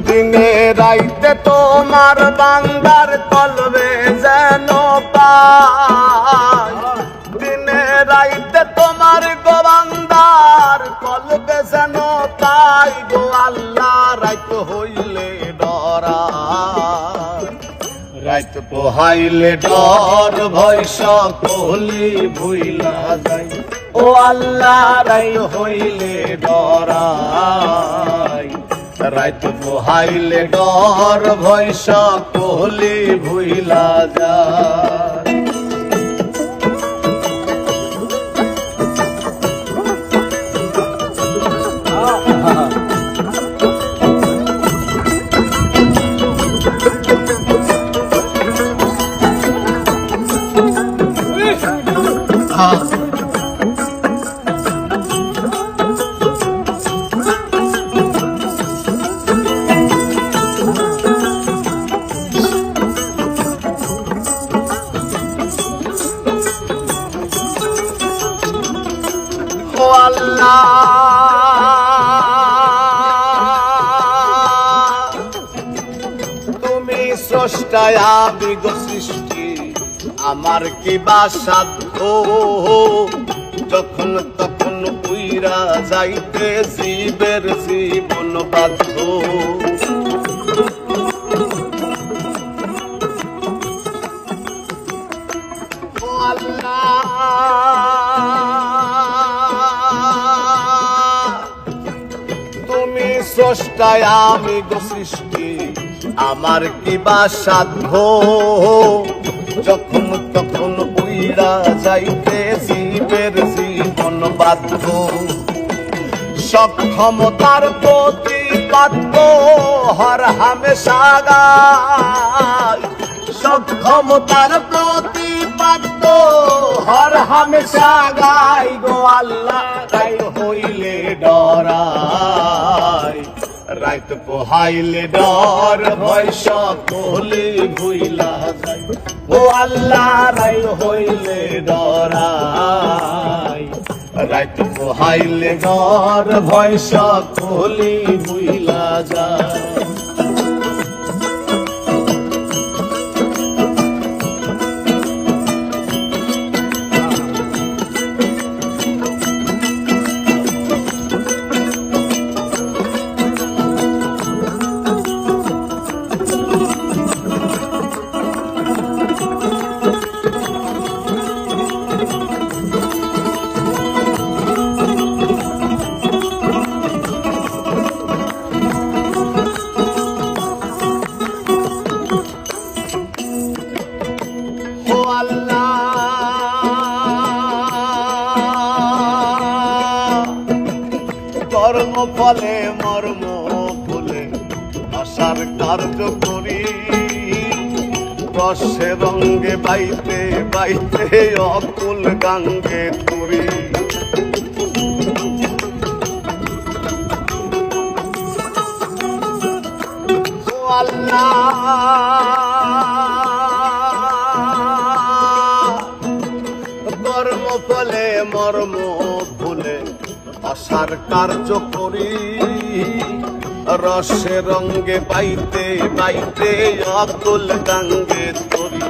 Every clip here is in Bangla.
দিনে রাইতে তোমার বান্দার কলবে যেন পাই, দিনে রাইতে তোমার গো বান্দার কলবে যেন পাই গো আল্লাহ। রাইত হইলে ডরাই, রাইত পোহাইলে ডর ভয় সকলি ভুইলা যায় ও আল্লাহ। রাইত হইলে ডরাই, রাইত পোহাইলে ডর ভয় সকলি ভুইলা যায়। ও আল্লাহ তুমি স্রষ্টা আমি গো সৃষ্টি, আমার কি বা সাধ্য যখন তখন উইরা যাইতে জীবের জীবন বাধ্য। ও আল্লাহ তুমি স্রষ্টা আমি গো সৃষ্টি, আমার কি বা সাধ্য যখন তখন উইরা যাইতে জীবের জীবন বাধ্য। সক্ষমতার প্রতিপাদ্য হর হামেশা গায়, সক্ষমতার প্রতিপাদ্য হর হামেশা গায় গো আল্লাহ। তাই হইলে ডরাই, রাইত পোহাইলে ডর ভয় সকলে ভুইলা যায় ও আল্লাহ। রাইত হইলে ডরাই, রাইত পোহাইলে ডর ভয় সকলে ভুইলা যায়। ও আল্লাহ কর্ম ফলে মর্ম ফুলে আশার কার্য করি, রসে রঙ্গে বাইতে বাইতে অকুল গাঙ্গে তুরি। ও আল্লাহ কর্ম ফলে মর্ম ভুলে আশার কার্য করি, রসে রঙ্গে বাইতে বাইতে অকুল গাঙ্গে তরি।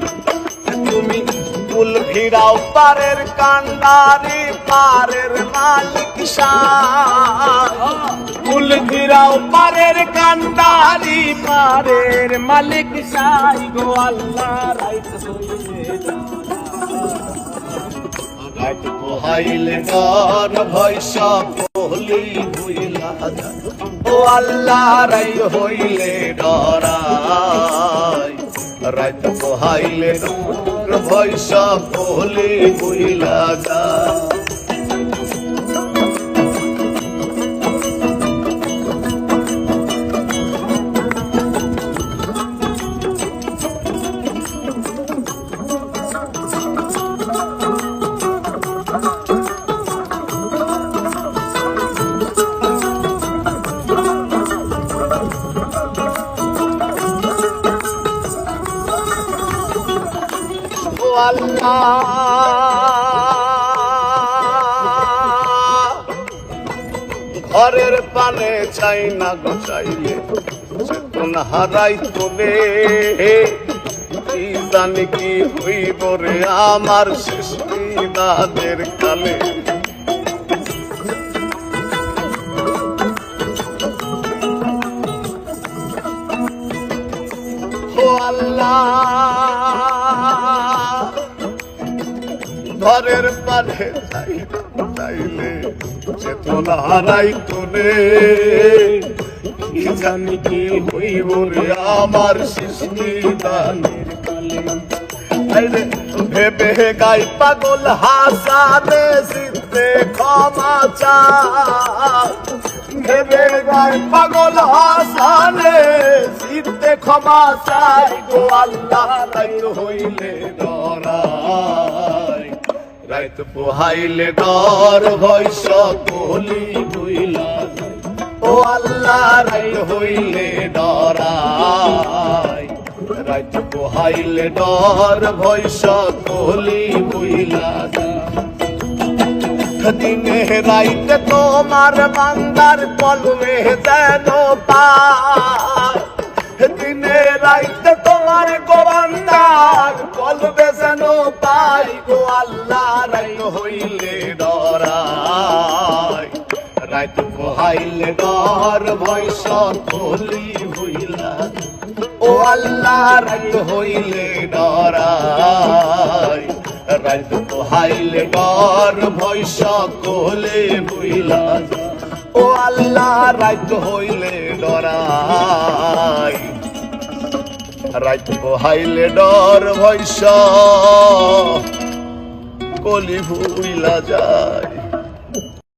তুমি কুল ভিড়াও পারের কান্ডারি পারের মালিক শাহ, কুল ভিড়াও পারের কান্ডারি পারের মালিক শাহ গো আল্লাহ। রাইত রাইত পোহাইলে ডর ভয় সকলি ভুইলা যায় ও আল্লাহ। রাইত হইলে ডরাই, রাইত পোহাইলে ডর ভয় সকলি ভুইলা যায়। ঘরের পানে চাই না গো চাইলে চেতন হারাই তোলে কি জানি কি হইব রে আমার শেষ দিনের কালে ও আল্লাহ ঘরের পারে চাইলে চেতনা হারাই তোলে কি জানি কি হইব রে আমার সৃষ্টি দানের কালে ভেবে গাই পাগল হাসানে সিদ্ধে ক্ষমা চায় ভেবে গাই পাগল হাসানে সিদ্ধে ক্ষমা চাই গো আল্লাহ রাইত হইলে ডরাই রাইত পোহাইলে ডর ভয় সকলি বুইলা ও আল্লাহ রাইত হইলে ডরাই রাইত পোহাইলে ডর ভয় সকলি বুইলা দিনে রাইতে তোমার বান্দার কলমে যেন পায় দিনে রাইতে তোমার গোবান্দার কলমে যেন পাই গো আল্লাহ রাইত হইলে ডরাই রাইত পোহাইলে ডর ভয় সকলি বুইলা ও আল্লাহ রাইত হইলে ডরাই রাইত পোহাইলে ডর ভয় সকলে বুইলা ও আল্লাহ রাইত হইলে ডরাই রাইত পোহাইলে ডর ভয় সকলি ভুইলা যায়।